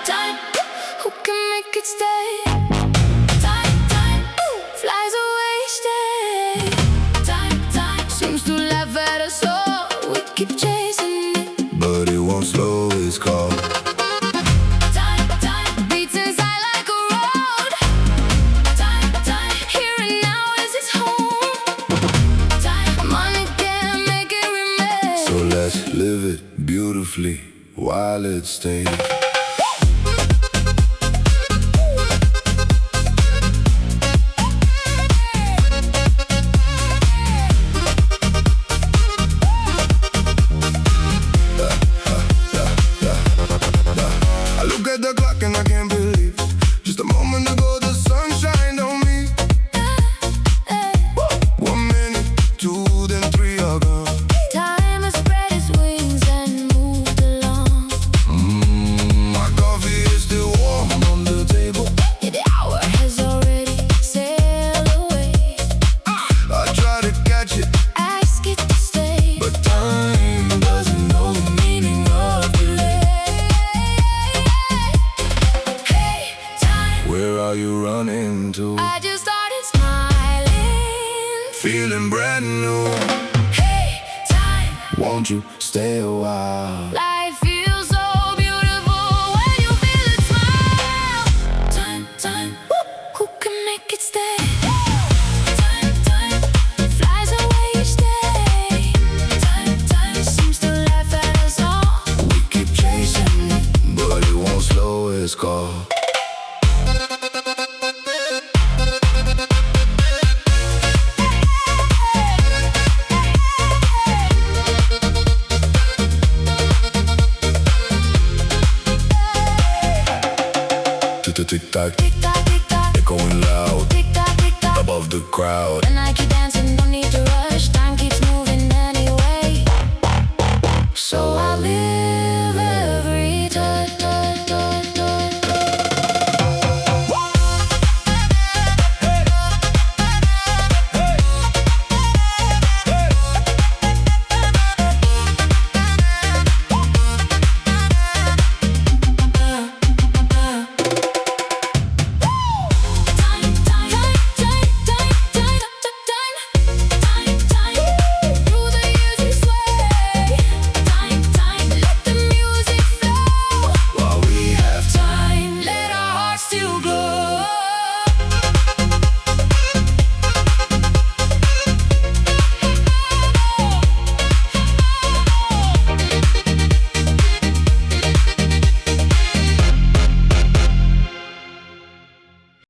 Time, who can make it stay? Time, flies away each day. Time, seems to laugh at us all. We keep chasing it, but it won't slow its call. Time, beats inside like a road. Time, here and now is its home. Time, money can't make it remain. So let's live it beautifully while it stays. I look at the clock and I can't believe just a moment ago the sun shined on me. 1 minute, 2, then 3 are gone. Time has spread its wings and moved along. My coffee is still warm on the table. Yeah, the hour has already sailed away. I try to catch it, Ask it to stay, but time doesn't know the meaning of delay. Hey, time, Where are you running to? I just started smiling. Feeling brand new. Hey, time, Won't you stay a while? life feels so beautiful when you feel it smile. Time, who can make it stay? Time, flies away each day. Time, seems to laugh at us all. We keep chasing it, but it won't slow its call. Tick-tock, Tick-tock, tick-tock, echoing loud tick-tock, tick-tock. above the crowd. The night keep dancing, don't need to rush. Time keeps moving anyway. So I live